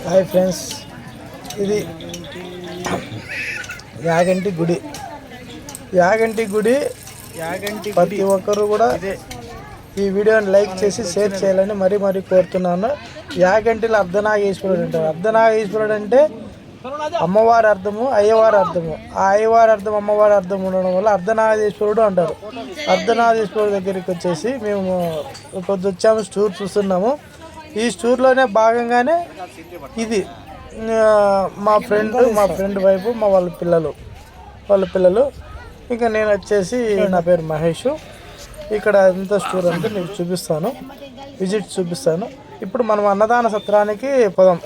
Hi friends, ఇది యాగంటి గుడి. యాగంటి గుడి ప్రతి ఒక్కరు కూడా ఈ వీడియోని లైక్ చేసి షేర్ చేయాలని మరీ కోరుతున్నాను. యాగంటిలో అర్ధనాగేశ్వరుడు అంటారు. అర్ధనాగేశ్వరుడు అంటే అమ్మవారి అర్థము, అయ్యవారి అర్థము. ఆ అయ్యవారి అర్థం, అమ్మవారి అర్థం ఉండడం వల్ల అర్ధనాగేశ్వరుడు అంటారు. అర్ధనాగేశ్వరుడు దగ్గరికి వచ్చేసి మేము కొద్ది వచ్చాము, స్టూర్ చూస్తున్నాము. ఈ స్టూర్లోనే భాగంగానే ఇది మా ఫ్రెండ్ వైపు వాళ్ళ పిల్లలు ఇంకా నేను వచ్చేసి నా పేరు మహేష్. ఇక్కడ ఎంత స్టోర్ అంటే మీకు చూపిస్తాను, విజిట్ చూపిస్తాను. ఇప్పుడు మనం అన్నదాన సత్రానికి పోదాం.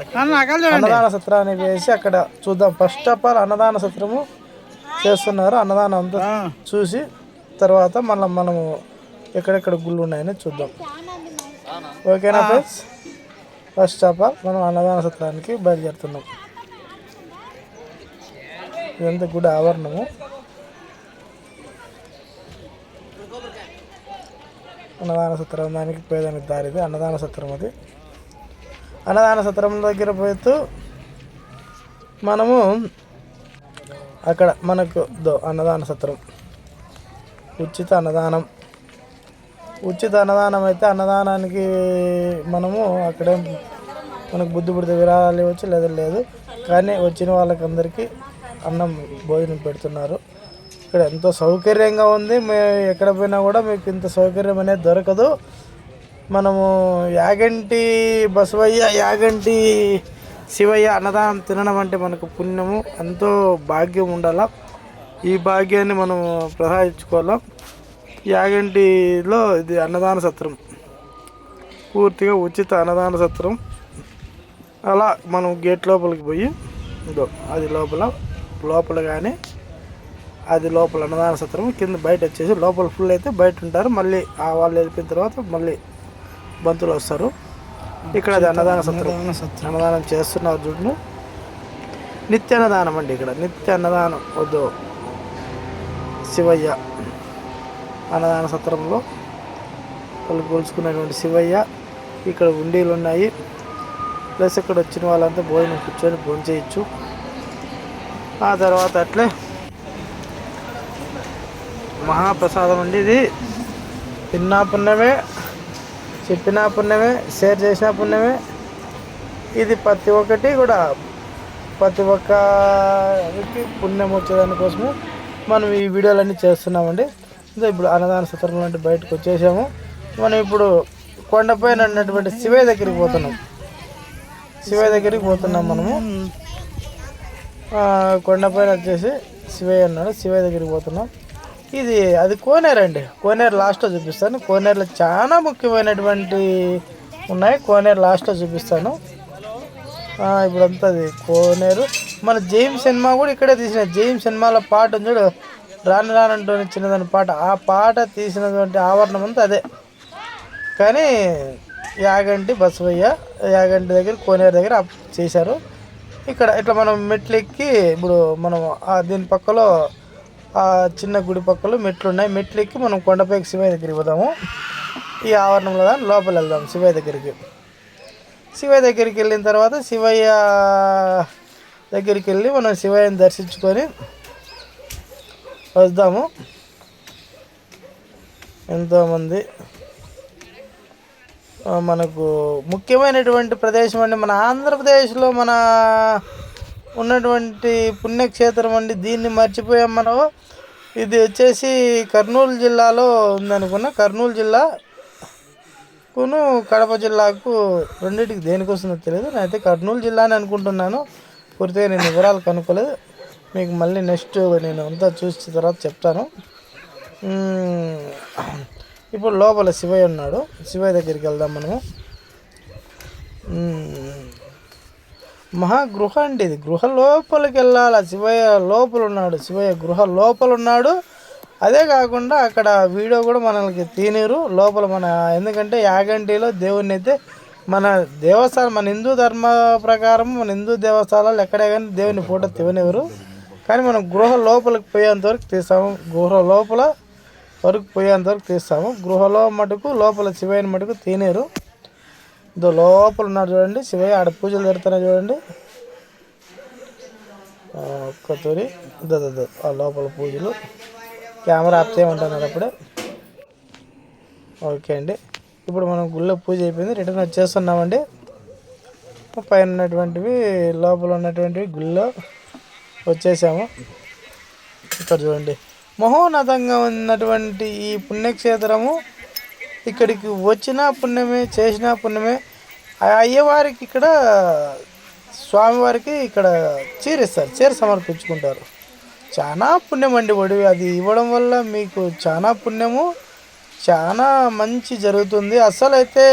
అన్నదాన సత్రానికి వేసి అక్కడ చూద్దాం. ఫస్ట్ ఆఫ్ ఆల్ అన్నదాన సత్రము చేస్తున్నారు. అన్నదానం అంతా చూసి తర్వాత మనము ఎక్కడెక్కడ గుళ్ళు ఉన్నాయని చూద్దాం. ఓకేనా ఫ్రెండ్స్? ఫస్ట్ ఆఫ్ ఆల్ మనం అన్నదాన సత్రానికి బయలుదేరుతున్నాం. ఇదంతా గుడి ఆవరణము. అన్నదాన సత్రం దానికి పోయేదానికి దారిది అన్నదాన సత్రం. అది అన్నదాన సత్రం దగ్గర పోతూ మనము అక్కడ మనకు అన్నదాన సత్రం ఉచిత అన్నదానం అయితే అన్నదానానికి మనము అక్కడే మనకు బుద్ధి పుడితే విరాళాలు ఇవ్వచ్చు, లేదు. కానీ వచ్చిన వాళ్ళకందరికీ అన్నం భోజనం పెడుతున్నారు. ఇక్కడ ఎంతో సౌకర్యంగా ఉంది. ఎక్కడ పోయినా కూడా మీకు ఇంత సౌకర్యం అనేది దొరకదు. మనము యాగంటి బసవయ్య, యాగంటి శివయ్య అన్నదానం తినడం అంటే మనకు పుణ్యము, ఎంతో భాగ్యం ఉండాల. ఈ భాగ్యాన్ని మనం ప్రసాదించుకోవాలి. యాగంటిలో ఇది అన్నదాన సత్రం, పూర్తిగా ఉచిత అన్నదాన సత్రం. అలా మనం గేట్ లోపలికి పోయి అది లోపల కానీ అది లోపల అన్నదాన సత్రం, కింద బయట వచ్చేసి లోపల ఫుల్ అయితే బయట ఉంటారు. మళ్ళీ ఆ వాళ్ళు వెళ్ళిపోయిన తర్వాత మళ్ళీ బంతులు వస్తారు. ఇక్కడ అది అన్నదాన సత్రం. అన్నదానం చేస్తున్నారు చూడండి. నిత్య అన్నదానం అండి. ఇక్కడ నిత్య అన్నదానం వద్దు. శివయ్య అన్నదాన సత్రంలో వాళ్ళు కొలుసుకున్నటువంటి శివయ్య. ఇక్కడ ఉండీలు ఉన్నాయి. ప్లస్ ఇక్కడ వచ్చిన వాళ్ళంతా భోజనం కూర్చొని భోజనం చేయొచ్చు. ఆ తర్వాత అట్లే మహాప్రసాదం అండి. ఇది తిన్నా పుణ్యమే, చెప్పినా పుణ్యమే, షేర్ చేసిన పుణ్యమే. ఇది ప్రతి ఒక్కరికి పుణ్యం వచ్చేదానికోసము మనం ఈ వీడియోలన్నీ చేస్తున్నామండి. ఇప్పుడు అన్నదాన సత్రం నుండి బయటకు వచ్చేసాము. మనం ఇప్పుడు కొండపైన ఉన్నటువంటి శివయ్య దగ్గరికి పోతున్నాం. మనము కొండపైన వచ్చేసి శివయ్య అన్నాడు. శివయ్య దగ్గరికి పోతున్నాం. అది కోనేరు అండి. కోనేరు లాస్ట్లో చూపిస్తాను. కోనేరులో చాలా ముఖ్యమైనటువంటి ఉన్నాయి. కోనేరు లాస్ట్లో చూపిస్తాను. ఇప్పుడంతా అది కోనేరు. మన జైమ్ సినిమా కూడా ఇక్కడే తీసిన. జైమ్ సినిమాలో పాట ఉంది చూడు, రానంటూ చిన్నదాని పాట. ఆ పాట తీసినటువంటి ఆవరణం అంతా అదే. కానీ యాగంటి బసవయ్య యాగంటి దగ్గర కోనేరు దగ్గర చేశారు. ఇక్కడ ఇట్లా మనం మెట్లు ఎక్కి ఇప్పుడు మనం దీని పక్కలో ఆ చిన్న గుడి పక్కలో మెట్లు ఉన్నాయి. మెట్లు ఎక్కి మనం కొండపైకి శివయ్య దగ్గరికి పోదాము. ఈ ఆవరణంలో కానీ లోపల వెళ్దాం. శివయ్య దగ్గరికి వెళ్ళిన తర్వాత శివయ్య దగ్గరికి వెళ్ళి మనం శివయ్యని దర్శించుకొని వద్దాము. ఎంతోమంది మనకు ముఖ్యమైనటువంటి ప్రదేశం అండి. మన ఆంధ్రప్రదేశ్లో మన ఉన్నటువంటి పుణ్యక్షేత్రం అండి. దీన్ని మర్చిపోయాం మనం. ఇది వచ్చేసి కర్నూలు జిల్లాలో ఉందనుకున్నా. కర్నూలు జిల్లాకును కడప జిల్లాకు రెండింటికి దేనికి వస్తుందో తెలియదు. నేనైతే కర్నూలు జిల్లా అని అనుకుంటున్నాను. పూర్తిగా నేను వివరాలు కనుక్కోలేదు. మీకు మళ్ళీ నెక్స్ట్ నేను అంతా చూసిన తర్వాత చెప్తాను. ఇప్పుడు లోపల శివయ్య ఉన్నాడు. శివయ్య దగ్గరికి వెళ్దాం మనము. మహాగృహ అండి ఇది. గృహ లోపలికి వెళ్ళాలి. శివయ్య లోపల ఉన్నాడు. శివయ్య గృహ లోపల ఉన్నాడు. అదే కాకుండా అక్కడ వీడియో కూడా మనకి తీనిరు లోపల. ఎందుకంటే యాగంటిలో దేవుడిని అయితే మన దేవస్థానం, మన హిందూ ధర్మ ప్రకారం మన హిందూ దేవస్థానాలు ఎక్కడే కానీ దేవుని ఫోటో తీవనివ్వరు. కానీ మనం గృహ లోపలికి పోయేంతవరకు తీస్తాము. గృహలో మటుకు లోపల శివయ్యని మటుకు తీనేరు. ఇదో లోపల ఉన్నారు చూడండి శివయ్య, ఆడ పూజలు జరుగుతున్నాయి చూడండి. ఒక్కతూరి ఆ లోపల పూజలు. కెమెరా ఆఫ్ చేయమంటున్నారు అప్పుడే. ఓకే అండి, ఇప్పుడు మనం గుళ్ళో పూజ అయిపోయింది, రిటర్న్ వచ్చేస్తున్నామండి. పైన ఉన్నటువంటివి లోపల ఉన్నటువంటివి గుళ్ళో వచ్చేసాము. ఇక్కడ చూడండి మహోన్నతంగా ఉన్నటువంటి ఈ పుణ్యక్షేత్రము. ఇక్కడికి వచ్చిన పుణ్యమే, చేసిన పుణ్యమే. అయ్యవారికి ఇక్కడ స్వామివారికి ఇక్కడ చీరిస్తారు, చీర సమర్పించుకుంటారు. చాలా పుణ్యం అండి ఒడివి. అది ఇవ్వడం వల్ల మీకు చాలా పుణ్యము, చాలా మంచి జరుగుతుంది. అసలు అయితే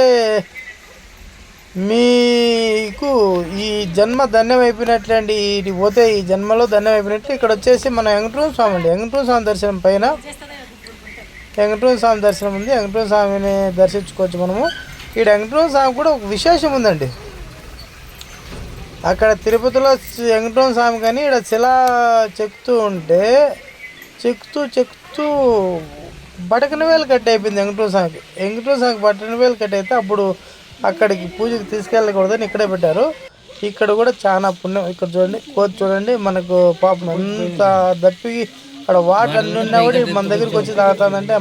మీకు ఈ జన్మ ధన్యం అయిపోయినట్లే అండి. ఇది పోతే ఈ జన్మలో ధన్యం అయిపోయినట్లు. ఇక్కడ వచ్చేసి మన వెంకటరమణ స్వామి అండి. వెంకటరమణ స్వామి దర్శనం పైన వెంకటరమణ స్వామి దర్శనం ఉంది. వెంకటరమణ స్వామిని దర్శించుకోవచ్చు మనము. ఈ వెంకటరమణ స్వామి కూడా ఒక విశేషం ఉందండి. అక్కడ తిరుపతిలో వెంకటరమణ స్వామి కానీ ఇక్కడ శిలా చెక్కుతూ ఉంటే చెక్కుతూ బటకన వేలు కట్ అయిపోయింది వెంకటరమణ స్వామికి. వెంకటరమణ స్వామికి బటకన వేలు కట్ అయితే అప్పుడు అక్కడికి పూజకి తీసుకెళ్ళకూడదని ఇక్కడే పెట్టారు. ఇక్కడ కూడా చాలా పుణ్యం. ఇక్కడ చూడండి కోతి చూడండి, మనకు పాపం ఎంత దప్పి అక్కడ వాటర్ అన్నీ ఉన్నా కూడా మన దగ్గరికి వచ్చి తాగుతుందంటే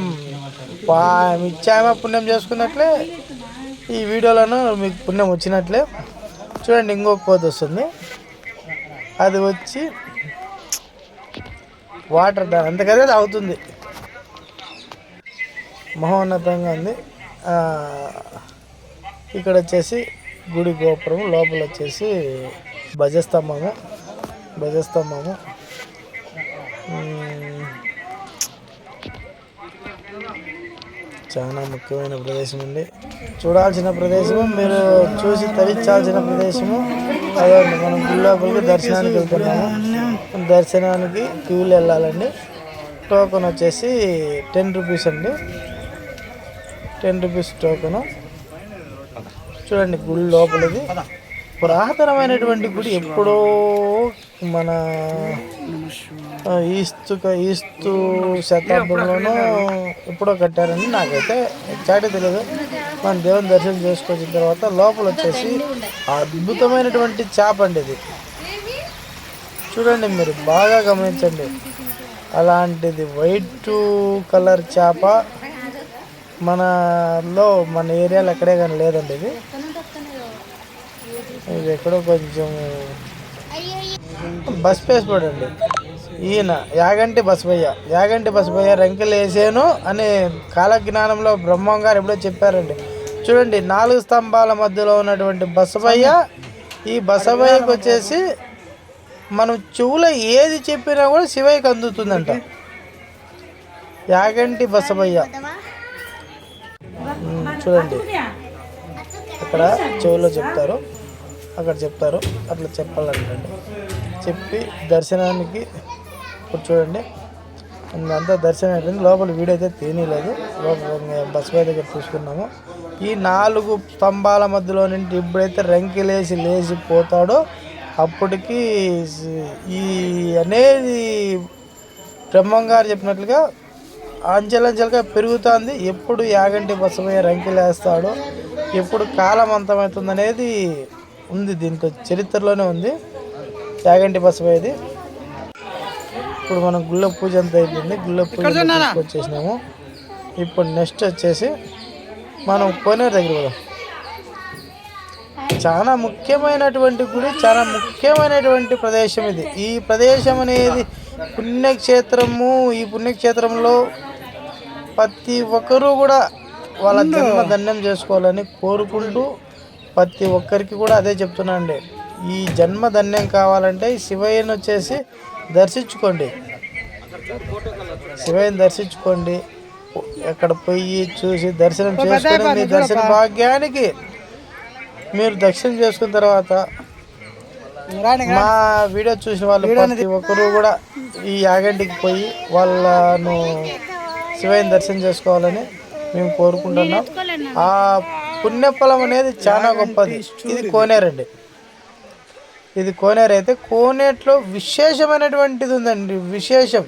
ఇచ్చామా పుణ్యం చేసుకున్నట్లే. ఈ వీడియోలోనూ మీకు పుణ్యం వచ్చినట్లే. చూడండి ఇంకొక కోతి వస్తుంది, అది వచ్చి వాటర్ అంతకదే తాగుతుంది. మహోన్నతంగా ఉంది. ఇక్కడ వచ్చేసి గుడి గోపురం, లోపల వచ్చేసి ధ్వజస్తంభము చాలా ముఖ్యమైన ప్రదేశం అండి. చూడాల్సిన ప్రదేశము, మీరు చూసి తరించాల్సిన ప్రదేశము. అదే మనం గుడి లోపలికి దర్శనానికి వెళ్తున్నాము. దర్శనానికి క్యూలు వెళ్ళాలండి. టోకెన్ వచ్చేసి 10 రూపీస్ అండి, 10 రూపీస్ టోకెను. చూడండి గుడి లోపలిది పురాతనమైనటువంటి గుడి. ఎప్పుడో మన ఈస్తు శతాబ్దంలోనూ ఎప్పుడో కట్టారని నాకైతే ఎగ్జాక్ట్గా తెలియదు. మన దేవుని దర్శనం చేసుకొచ్చిన తర్వాత లోపల వచ్చేసి అద్భుతమైనటువంటి చేప అండి ఇది. చూడండి మీరు బాగా గమనించండి, అలాంటిది వైట్ కలర్ చేప మన ఏరియాలో ఎక్కడే కానీ లేదండి. ఇది ఎక్కడో కొంచెం బస్ పేస్ పడండి. ఈయన యాగంటి బసవయ్య రంకెలు వేసాను అని కాలజ్ఞానంలో బ్రహ్మం గారు ఎప్పుడో చెప్పారండి. చూడండి 4 స్తంభాల మధ్యలో ఉన్నటువంటి బసవయ్య. ఈ బసవయ్యకు వచ్చేసి మనం చెవులో ఏది చెప్పినా కూడా శివయ్యకి అందుతుందంట. యాగంటి బసవయ్య చూడండి, అక్కడ చెవులో చెప్తారు, అక్కడ చెప్తారు, అట్లా చెప్పాలంటండి. చెప్పి దర్శనానికి ఇప్పుడు చూడండి అంతా దర్శనం అయిపోయింది. లోపల వీడియో అయితే తీయలేదు, లోపల బసవయ్య దగ్గర చూసుకున్నాము. ఈ 4 స్తంభాల మధ్యలో నుండి ఎప్పుడైతే లేచి పోతాడో అప్పటికి ఈ అనేది బ్రహ్మం గారు చెప్పినట్లుగా అంచెలంచెలుగా పెరుగుతుంది. ఎప్పుడు యాగంటి బసవయ్య రంకెలేస్తాడో, ఎప్పుడు కాలం అంతమవుతుంది అనేది ఉంది, దీంట్లో చరిత్రలోనే ఉంది యాగంటి బసవయ్యది. ఇప్పుడు మనం గుళ్ళ పూజ అంతా అయిపోయింది, గుళ్ళ పూజ వచ్చేసినాము. ఇప్పుడు నెక్స్ట్ వచ్చేసి మనం కోనేరు దగ్గర పోదాం. చాలా ముఖ్యమైనటువంటి గుడి, చాలా ముఖ్యమైనటువంటి ప్రదేశం ఇది. ఈ ప్రదేశం అనేది పుణ్యక్షేత్రము. ఈ పుణ్యక్షేత్రంలో ప్రతి ఒక్కరూ కూడా వాళ్ళ జన్మ ధన్యం చేసుకోవాలని కోరుకుంటూ ప్రతి ఒక్కరికి కూడా అదే చెప్తున్నా అండి. ఈ జన్మ ధన్యం కావాలంటే శివయ్యను వచ్చేసి దర్శించుకోండి, శివయ్యను దర్శించుకోండి. ఎక్కడ పోయి చూసి దర్శనం చేసుకొని మీ దర్శన భాగ్యానికి మీరు దర్శనం చేసుకున్న తర్వాత మా వీడియో చూసిన వాళ్ళు ప్రతి ఒక్కరు కూడా ఈ యాగంటికి పోయి వాళ్ళను శివయ్యని దర్శనం చేసుకోవాలని మేము కోరుకుంటున్నాం. ఆ పుణ్యఫలం అనేది చాలా గొప్పది. ఇది కోనేరండి, ఇది కోనేరు. అయితే కోనేట్లో విశేషమైనటువంటిది ఉందండి. విశేషం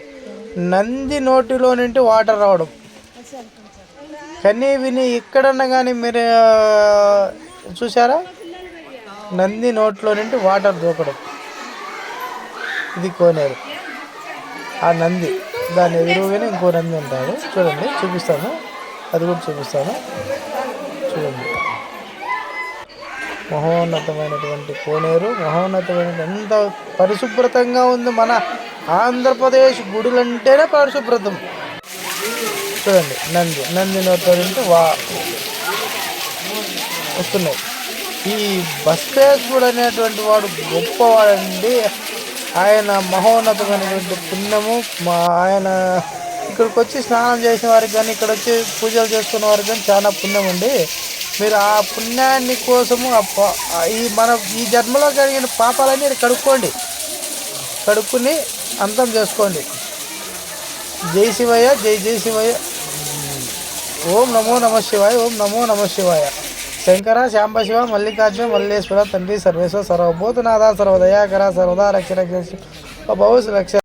నంది నోటిలో నుండి వాటర్ రావడం. కానీ విని ఎక్కడన్నా కానీ మీరు చూసారా, నంది నోట్లో నుండి వాటర్ దూకడం, ఇది కోనేరు. ఆ నంది దాని ఎదురుగానే ఇంకో నంది ఉంటాడు, చూడండి చూపిస్తాను, అది కూడా చూపిస్తాను చూడండి. మహోన్నతమైనటువంటి కోనేరు, మహోన్నతమైన ఎంత పరిశుభ్రతంగా ఉంది. మన ఆంధ్రప్రదేశ్ గుడులంటేనే పరిశుభ్రతం. చూడండి నంది నోట్లో నుండి వస్తున్నాయి. ఈ బసవేశ్వరుడు అనేటువంటి వాడు గొప్పవాడండి. ఆయన మహోన్నతమైనటువంటి పుణ్యము. ఆయన ఇక్కడికి వచ్చి స్నానం చేసిన వారికి కానీ, ఇక్కడ వచ్చి పూజలు చేసుకున్న వారికి కానీ చాలా పుణ్యం అండి. మీరు ఆ పుణ్యాన్ని కోసము ఈ జన్మలో కలిగిన పాపాలన్నీ కడుక్కుని అంతం చేసుకోండి. జై శివయ్య, జై శివయ్య. ఓం నమో నమ శివాయ, ఓం నమో నమ శివాయ. శంకర, శాంబశివ, మల్లికార్జున, మల్లేశ్వర, తండ్రి సర్వేశ్వర, సర్వభూతనాథ, సర్వదయాకర, సర్వదా రక్ష రక్ష రక్ష